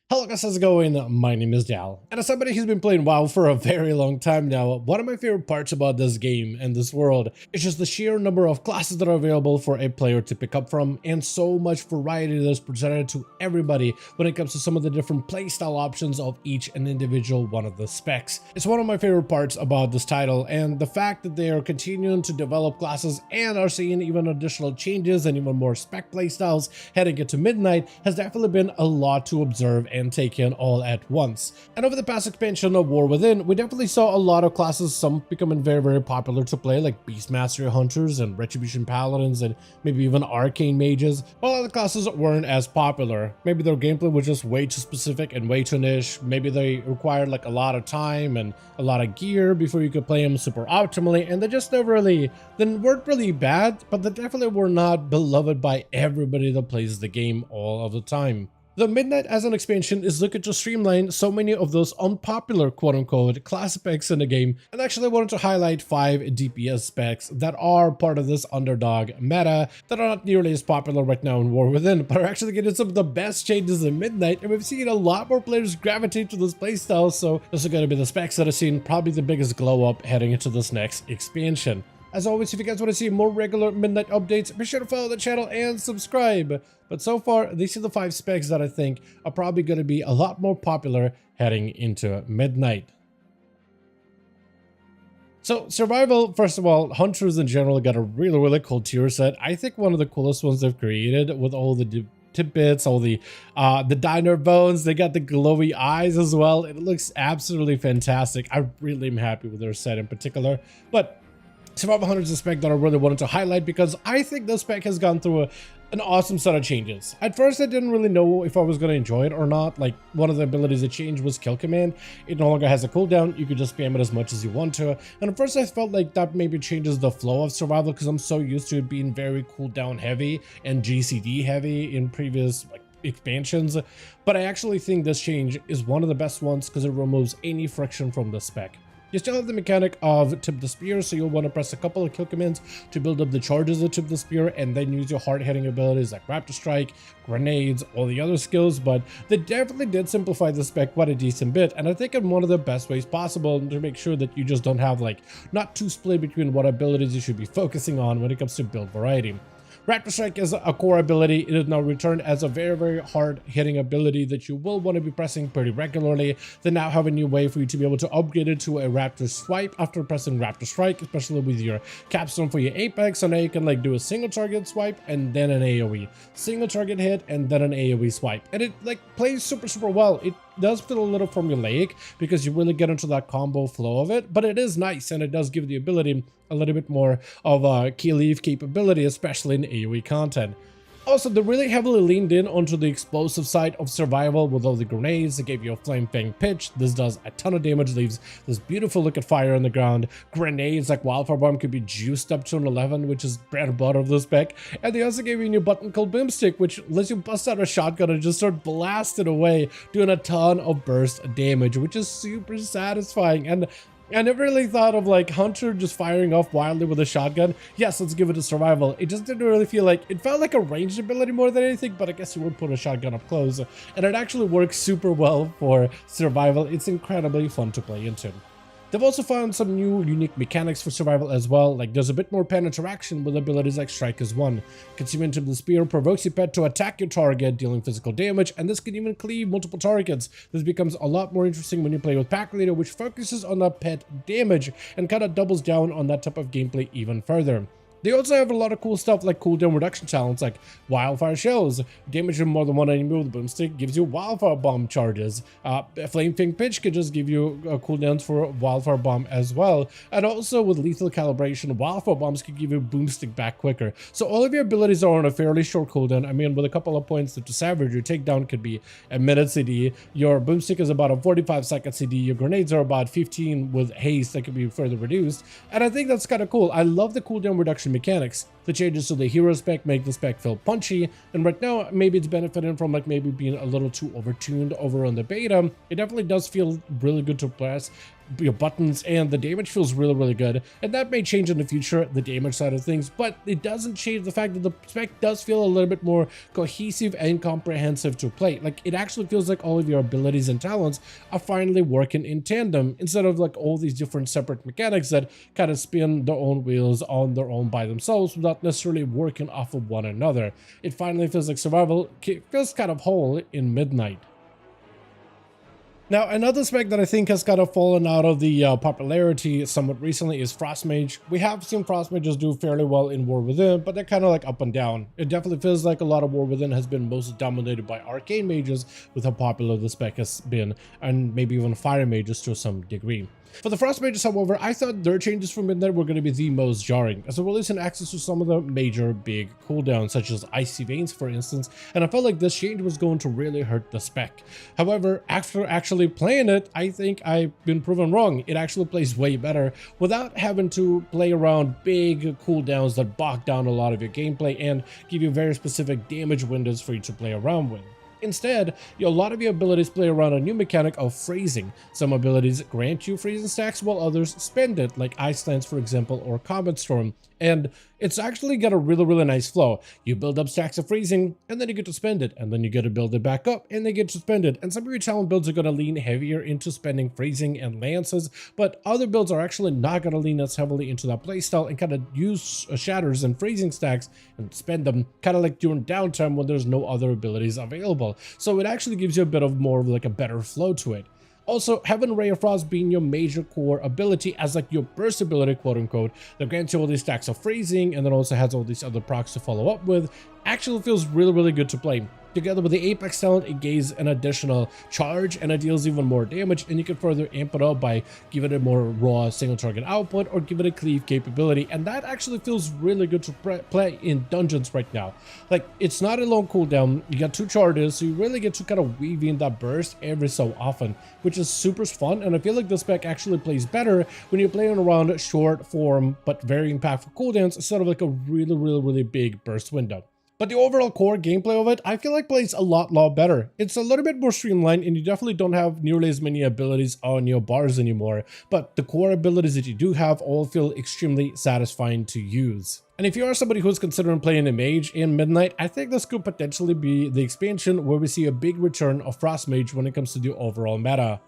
Hello guys, how's it going? My name is Dal, and as somebody who's been playing WoW for a very long time now, one of my favorite parts about this game and this world is just the sheer number of classes that are available for a player to pick up from, and so much variety that is presented to everybody when it comes to some of the different playstyle options of each and individual one of the specs. It's one of my favorite parts about this title, and the fact that they are continuing to develop classes and are seeing even additional changes and even more spec playstyles heading into midnight has definitely been a lot to observe and take in all at once. And over the past expansion of War Within, we definitely saw a lot of classes, some becoming very popular to play, like Beastmaster Hunters and Retribution Paladins and maybe even Arcane Mages, while other classes weren't as popular. Maybe their gameplay was just way too specific and way too niche. Maybe they required like a lot of time and a lot of gear before you could play them super optimally, and they just never really, they weren't really bad, but they definitely were not beloved by everybody that plays the game all of the time. The Midnight as an expansion is looking to streamline so many of those unpopular quote-unquote class specs in the game, and actually wanted to highlight 5 DPS specs that are part of this underdog meta that are not nearly as popular right now in War Within, but are actually getting some of the best changes in Midnight, and we've seen a lot more players gravitate to this playstyle, so this is going to be the specs that have seen probably the biggest glow up heading into this next expansion. As always, if you guys want to see more regular Midnight updates, be sure to follow the channel and subscribe. But so far, these are the 5 specs that I think are probably going to be a lot more popular heading into Midnight. So Survival, first of all, Hunters in general got a really cool tier set. I think one of the coolest ones they've created, with all the tidbits, all the diner bones. They got the glowy eyes as well. It looks absolutely fantastic. I really am happy with their set in particular. But Survival Hunters is a spec that I really wanted to highlight because I think this spec has gone through an awesome set of changes. At first, I didn't really know if I was going to enjoy it or not. Like, one of the abilities that changed was Kill Command. It no longer has a cooldown. You could just spam it as much as you want to. And at first, I felt like that maybe changes the flow of Survival because I'm so used to it being very cooldown heavy and GCD heavy in previous expansions. But I actually think this change is one of the best ones because it removes any friction from the spec. You still have the mechanic of Tip the Spear, so you'll want to press a couple of kill commands to build up the charges of Tip the Spear and then use your hard-hitting abilities like Raptor Strike, grenades, all the other skills, but they definitely did simplify the spec quite a decent bit, and I think in one of the best ways possible to make sure that you just don't have like not too split between what abilities you should be focusing on when it comes to build variety. Raptor Strike is a core ability. It is now returned as a very hard hitting ability that you will want to be pressing pretty regularly. They now have a new way for you to be able to upgrade it to a Raptor Swipe after pressing Raptor Strike, especially with your capstone for your Apex. So now you can like do a single target swipe and then an AoE, single target hit and then an AoE swipe, and it like plays super well. It does feel a little formulaic because you really get into that combo flow of it, but it is nice and it does give the ability a little bit more of a key leave capability, especially in AoE content. Also, they really heavily leaned in onto the explosive side of Survival with all the grenades. They gave you a Flame Fang pitch. This does a ton of damage, leaves this beautiful look at fire on the ground. Grenades like Wildfire Bomb could be juiced up to an 11, which is bread and butter of the spec. And they also gave you a new button called Boomstick, which lets you bust out a shotgun and just start blasting away, doing a ton of burst damage, which is super satisfying. And I never really thought of like Hunter just firing off wildly with a shotgun. Yes, let's give it a Survival. It just didn't really feel like, it felt like a ranged ability more than anything, but I guess you would put a shotgun up close. And it actually works super well for Survival. It's incredibly fun to play into. They've also found some new unique mechanics for Survival as well, like there's a bit more pen interaction with abilities like Strike as One. Consuming Tip the Spear provokes your pet to attack your target, dealing physical damage, and this can even cleave multiple targets. This becomes a lot more interesting when you play with Pack Leader, which focuses on that pet damage and kind of doubles down on that type of gameplay even further. They also have a lot of cool stuff like cooldown reduction talents like Wildfire Shells. Damaging more than one enemy with a Boomstick gives you Wildfire Bomb charges. Flame Fang Pitch can just give you cooldowns for Wildfire Bomb as well. And also with Lethal Calibration, Wildfire Bombs can give you Boomstick back quicker. So all of your abilities are on a fairly short cooldown. I mean, with a couple of points to Savage, your takedown could be a minute CD. Your Boomstick is about a 45-second CD. Your grenades are about 15 with haste that can be further reduced. And I think that's kind of cool. I love the cooldown reduction mechanics. The changes to the hero spec make the spec feel punchy, and right now maybe it's benefiting from like maybe being a little too overtuned over on the beta. It definitely does feel really good to press your buttons, and the damage feels really good. And that may change in the future, the damage side of things, but it doesn't change the fact that the spec does feel a little bit more cohesive and comprehensive to play. Like, it actually feels like all of your abilities and talents are finally working in tandem, instead of like all these different separate mechanics that kind of spin their own wheels on their own by themselves without necessarily working off of one another. It finally feels like survival feels kind of whole in Midnight. Now, another spec that I think has kind of fallen out of the popularity somewhat recently is Frostmage. We have seen Frostmages do fairly well in War Within, but they're kind of like up and down. It definitely feels like a lot of War Within has been mostly dominated by arcane mages with how popular the spec has been, and maybe even fire mages to some degree. For the Frost Mages, however, I thought their changes for Midnight were going to be the most jarring, as they're releasing access to some of the major big cooldowns, such as Icy Veins, for instance, and I felt like this change was going to really hurt the spec. However, after actually playing it, I think I've been proven wrong. It actually plays way better without having to play around big cooldowns that bog down a lot of your gameplay and give you very specific damage windows for you to play around with. Instead, a lot of your abilities play around a new mechanic of freezing. Some abilities grant you freezing stacks while others spend it, like Ice Lance, for example, or Combat Storm. And it's actually got a really nice flow. You build up stacks of freezing, and then you get to spend it, and then you get to build it back up, and then you get to spend it. And some of your talent builds are going to lean heavier into spending freezing and lances, but other builds are actually not going to lean as heavily into that playstyle and kind of use shatters and freezing stacks and spend them kind of like during downtime when there's no other abilities available. So it actually gives you a bit of more of like a better flow to it. Also, having Ray of Frost being your major core ability as like your burst ability, quote unquote, that grants you all these stacks of freezing and then also has all these other procs to follow up with, actually feels really good to play. Together with the Apex talent, it gains an additional charge and it deals even more damage, and you can further amp it up by giving it more raw single target output or give it a cleave capability, and that actually feels really good to play in dungeons right now. Like, it's not a long cooldown, you got 2 charges, so you really get to kind of weave in that burst every so often, which is super fun, and I feel like the spec actually plays better when you're playing around short form but very impactful cooldowns instead of like a really big burst window. But the overall core gameplay of it, I feel like plays a lot better. It's a little bit more streamlined, and you definitely don't have nearly as many abilities on your bars anymore, but the core abilities that you do have all feel extremely satisfying to use. And if you are somebody who's considering playing a mage in Midnight, I think this could potentially be the expansion where we see a big return of Frost Mage when it comes to the overall meta.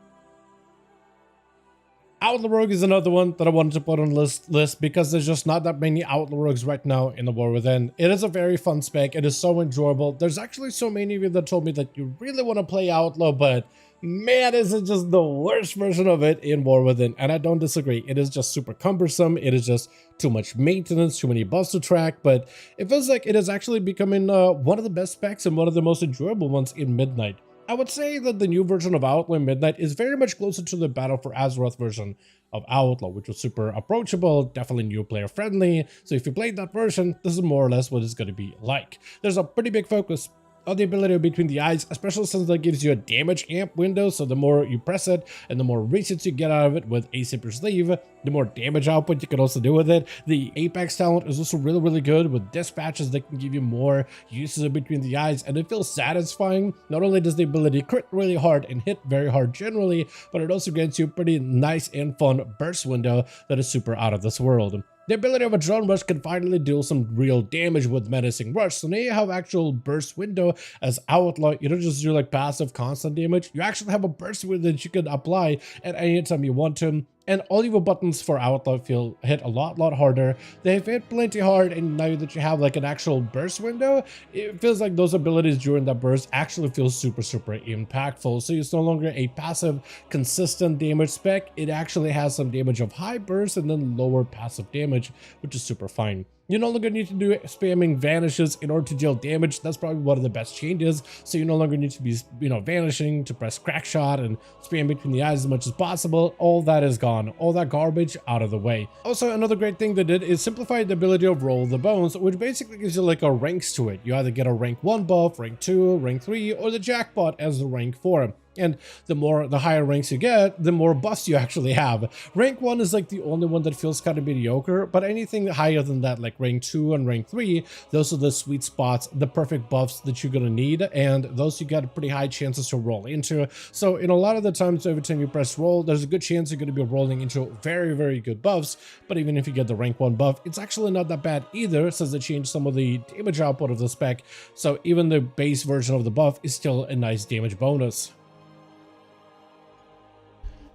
Outlaw Rogue is another one that I wanted to put on the list because there's just not that many Outlaw Rogues right now in the War Within. It is a very fun spec. It is so enjoyable. There's actually so many of you that told me that you really want to play Outlaw, but man, is it just the worst version of it in War Within, and I don't disagree. It is just super cumbersome. It is just too much maintenance, too many buffs to track, but it feels like it is actually becoming one of the best specs and one of the most enjoyable ones in Midnight. I would say that the new version of Outlaw Midnight is very much closer to the Battle for Azeroth version of Outlaw, which was super approachable, definitely new player friendly. So if you played that version, this is more or less what it's going to be like. There's a pretty big focus on the ability between the eyes, especially since that gives you a damage amp window, so the more you press it and the more resets you get out of it with Asap Your Sleeve, the more damage output you can also do with it. The Apex talent is also really good with dispatches that can give you more uses of between the eyes, and it feels satisfying. Not only does the ability crit really hard and hit very hard generally, but it also grants you a pretty nice and fun burst window that is super out of this world. The ability of a Drone Rush can finally deal some real damage with Menacing Rush, so now you have actual burst window as Outlaw. You don't just do like passive constant damage, you actually have a burst window that you can apply at any time you want to. And all your buttons for Outlaw feel hit a lot harder. They've hit plenty hard, and now that you have like an actual burst window, it feels like those abilities during that burst actually feel super impactful. So it's no longer a passive consistent damage spec. It actually has some damage of high burst and then lower passive damage, which is super fine. You no longer need to do spamming vanishes in order to deal damage. That's probably one of the best changes. So you no longer need to be, vanishing to press crack shot and spam between the eyes as much as possible. All that is gone. All that garbage out of the way. Also, another great thing they did is simplify the ability of Roll the Bones, which basically gives you like a ranks to it. You either get a rank 1 buff, rank 2, rank 3, or the jackpot as the rank 4. And the higher ranks you get, the more buffs you actually have. Rank 1 is like the only one that feels kind of mediocre, but anything higher than that, like rank 2 and rank 3, those are the sweet spots, the perfect buffs that you're gonna need, and those you got pretty high chances to roll into. So in a lot of the times, every time you press roll, there's a good chance you're gonna be rolling into very, very good buffs. But even if you get the rank 1 buff, it's actually not that bad either, since they changed some of the damage output of the spec. So even the base version of the buff is still a nice damage bonus.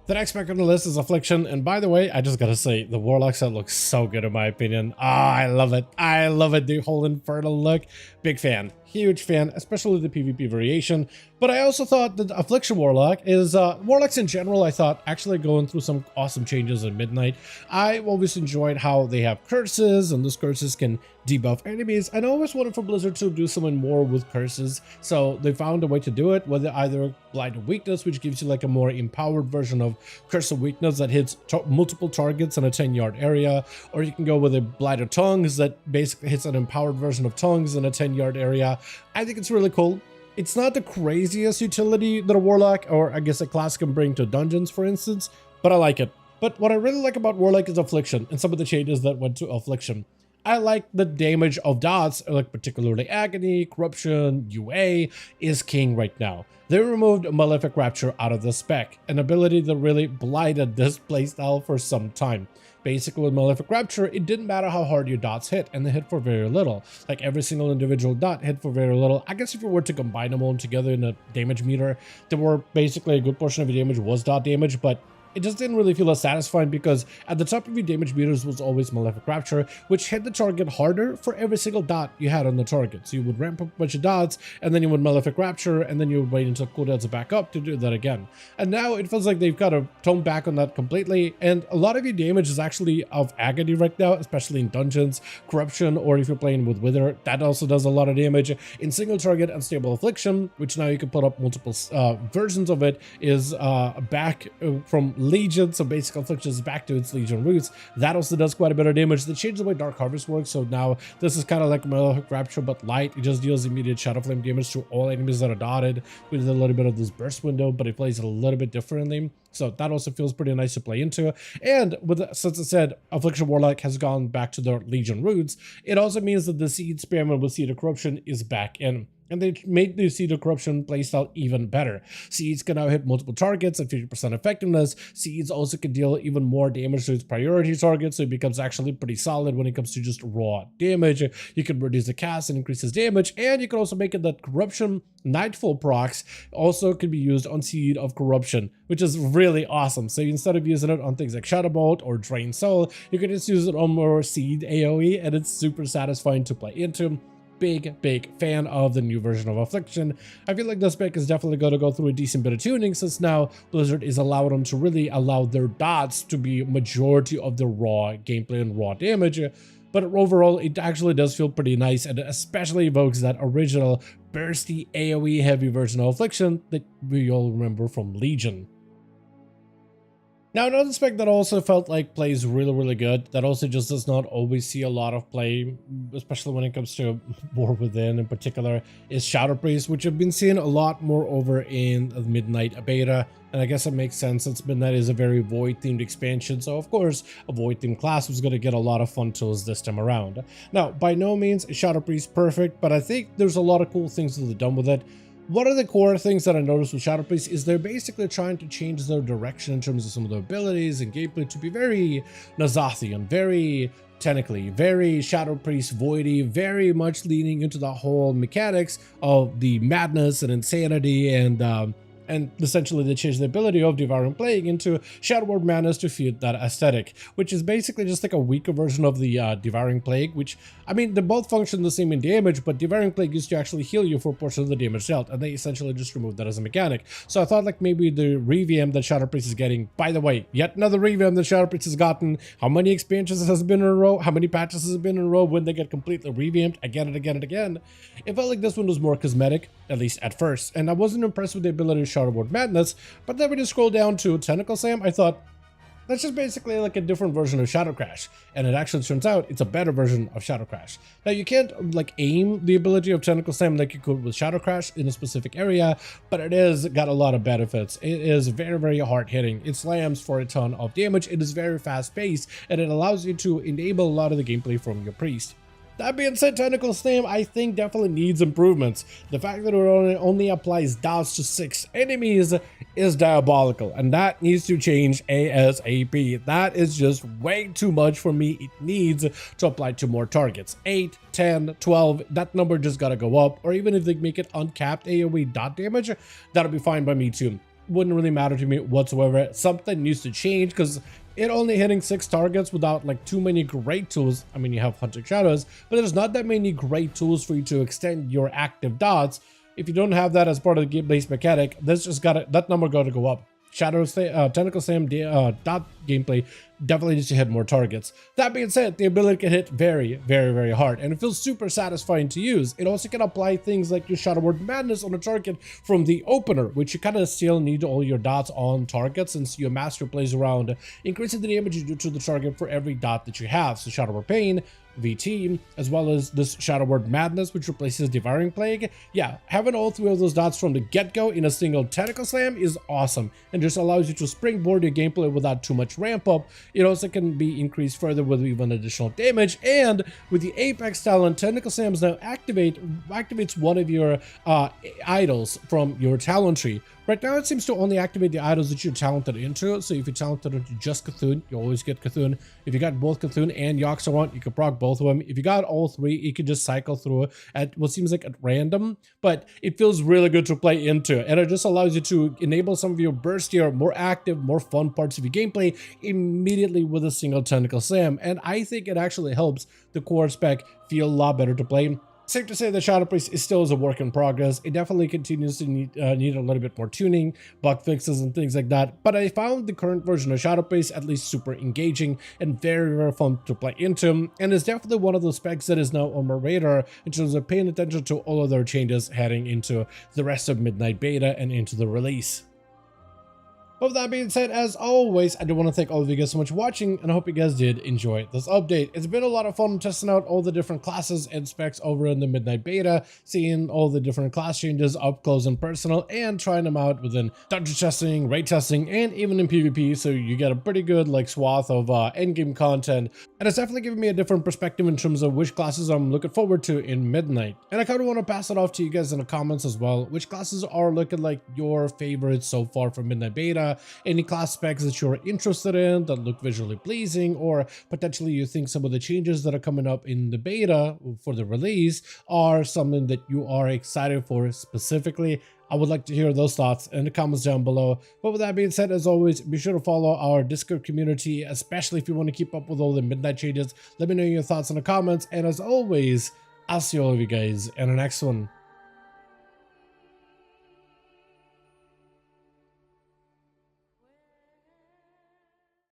The next spec on the list is Affliction, and by the way, I just gotta say, the Warlock set looks so good in my opinion. Ah, I love it. I love it, the whole infernal look. Big fan. Huge fan, especially the PvP variation. But I also thought that Affliction Warlock is, Warlocks in general, I thought, actually going through some awesome changes at Midnight. I always enjoyed how they have curses, and those curses can debuff enemies. And I always wanted for Blizzard to do something more with curses. So they found a way to do it, with either Blight of Weakness, which gives you like a more empowered version of Curse of Weakness that hits multiple targets in a 10-yard area, or you can go with a Blight of Tongues that basically hits an empowered version of Tongues in a 10-yard area. I think it's really cool. It's not the craziest utility that a Warlock, or I guess a class, can bring to dungeons, for instance, but I like it. But what I really like about Warlock is Affliction, and some of the changes that went to Affliction. I like the damage of dots, like particularly Agony, Corruption, UA is king right now. They removed Malefic Rapture out of the spec, an ability that really blighted this playstyle for some time. Basically, with Malefic Rapture, it didn't matter how hard your dots hit, and they hit for very little. Like every single individual dot hit for very little. I guess if you were to combine them all together in a damage meter, there were basically a good portion of your damage was dot damage, but it just didn't really feel as satisfying because at the top of your damage meters was always Malefic Rapture, which hit the target harder for every single dot you had on the target. So you would ramp up a bunch of dots, and then you would Malefic Rapture, and then you would wait until cooldowns to back up to do that again. And now it feels like they've kind of toned back on that completely, and a lot of your damage is actually of Agony right now, especially in dungeons, Corruption, or if you're playing with Wither, that also does a lot of damage. In single target Unstable Affliction, which now you can put up multiple versions of it, is back from Legion, so basic Affliction is back to its Legion roots. That also does quite a bit of damage. They changed the way Dark Harvest works, so now this is kind of like Malefic Rapture but light. It just deals immediate Shadow Flame damage to all enemies that are dotted with a little bit of this burst window, but it plays it a little bit differently. So that also feels pretty nice to play into. And since I said Affliction Warlock has gone back to their Legion roots, it also means that the Seed Spearman with Seed of Corruption is back in. And they made the Seed of Corruption playstyle even better. Seeds can now hit multiple targets at 50% effectiveness. Seeds also can deal even more damage to its priority targets, so it becomes actually pretty solid when it comes to just raw damage. You can reduce the cast and increase its damage, and you can also make it that Corruption Nightfall procs also can be used on Seed of Corruption, which is really awesome. So instead of using it on things like Shadowbolt or Drain Soul, you can just use it on more Seed AoE, and it's super satisfying to play into. Big fan of the new version of Affliction. I feel like this spec is definitely going to go through a decent bit of tuning, since now Blizzard is allowing them to really allow their dots to be majority of the raw gameplay and raw damage. But overall, it actually does feel pretty nice, and especially evokes that original bursty AoE heavy version of Affliction that we all remember from Legion. Now, another spec that also felt like plays really good, that also just does not always see a lot of play, especially when it comes to War Within in particular, is Shadow Priest, which I've been seeing a lot more over in the Midnight beta. And I guess it makes sense since Midnight is a very Void-themed expansion, so of course, a Void-themed class was going to get a lot of fun tools this time around. Now, by no means is Shadow Priest perfect, but I think there's a lot of cool things that they've done with it. One of the core things that I noticed with Shadow Priest is they're basically trying to change their direction in terms of some of their abilities and gameplay to be very Nazathian, very technically, very Shadow Priest voidy, very much leaning into the whole mechanics of the madness and insanity, and essentially they changed the ability of Devouring Plague into Shadow Word Madness to fit that aesthetic, which is basically just like a weaker version of the Devouring Plague, which, I mean, they both function the same in damage, but Devouring Plague used to actually heal you for a portion of the damage dealt, and they essentially just removed that as a mechanic. So I thought like maybe the revamp that Shadow Priest is getting, by the way, yet another revamp that Shadow Priest has gotten, how many expansions has been in a row, how many patches has been in a row when they get completely revamped again and again and again. It felt like this one was more cosmetic, at least at first, and I wasn't impressed with the ability to Shadow Word Madness, but then when you scroll down to Tentacle Sam, I thought, That's just basically like a different version of Shadow Crash, and it actually turns out it's a better version of Shadow Crash. Now you can't like aim the ability of Tentacle Slam like you could with Shadow Crash in a specific area, but it is got a lot of benefits. It is very hard hitting. It slams for a ton of damage. It is very fast paced, and it allows you to enable a lot of the gameplay from your priest. That being said, Tentacle Slam, I think definitely needs improvements. The fact that it only applies dots to 6 enemies is diabolical, and that needs to change ASAP. That is just way too much for me. It needs to apply to more targets. 8, 10, 12, that number just gotta go up, or even if they make it uncapped AoE dot damage, that'll be fine by me too. Wouldn't really matter to me whatsoever. Something needs to change, because it only hitting 6 targets without like too many great tools. I mean, you have Hunting Shadows, but there's not that many great tools for you to extend your active dots. If you don't have that as part of the game-based mechanic, that number gotta go up. Tentacle Slam dot gameplay definitely needs to hit more targets. That being said, the ability can hit very hard, and it feels super satisfying to use. It also can apply things like your Shadow Word Madness on a target from the opener, which you kind of still need all your dots on target, since your master plays around increasing the damage you do to the target for every dot that you have. So Shadow Word Pain, VT, as well as this Shadow Word Madness, which replaces Devouring Plague. Yeah, having all 3 of those dots from the get-go in a single Tentacle Slam is awesome, and just allows you to springboard your gameplay without too much ramp up. It also can be increased further with even additional damage, and with the Apex talent, Tentacle Slams now activates one of your idols from your talent tree. Right now, it seems to only activate the idols that you're talented into. So if you're talented into just Cthulhu, you always get Cthulhu. If you got both Cthulhu and Yoxaron, you can proc both of them. If you got all 3, you can just cycle through at what seems like at random, but it feels really good to play into. And it just allows you to enable some of your burstier, more active, more fun parts of your gameplay immediately with a single Tentacle Slam. And I think it actually helps the core spec feel a lot better to play. Safe to say that Shadow Priest is still a work in progress. It definitely continues to need a little bit more tuning, bug fixes, and things like that. But I found the current version of Shadow Priest at least super engaging and very fun to play into. And it's definitely one of those specs that is now on my radar in terms of paying attention to all of their changes heading into the rest of Midnight Beta and into the release. With that being said, as always, I do want to thank all of you guys so much for watching, and I hope you guys did enjoy this update. It's been a lot of fun testing out all the different classes and specs over in the Midnight Beta, seeing all the different class changes up close and personal, and trying them out within dungeon testing, raid testing, and even in PvP, so you get a pretty good like swath of endgame content. And it's definitely giving me a different perspective in terms of which classes I'm looking forward to in Midnight. And I kind of want to pass it off to you guys in the comments as well. Which classes are looking like your favorites so far for Midnight Beta? Any class specs that you're interested in that look visually pleasing, or potentially you think some of the changes that are coming up in the beta for the release are something that you are excited for specifically. I would like to hear those thoughts in the comments down below. But with that being said, as always, be sure to follow our Discord community, especially if you want to keep up with all the Midnight changes. Let me know your thoughts in the comments, and as always, I'll see all of you guys in the next one.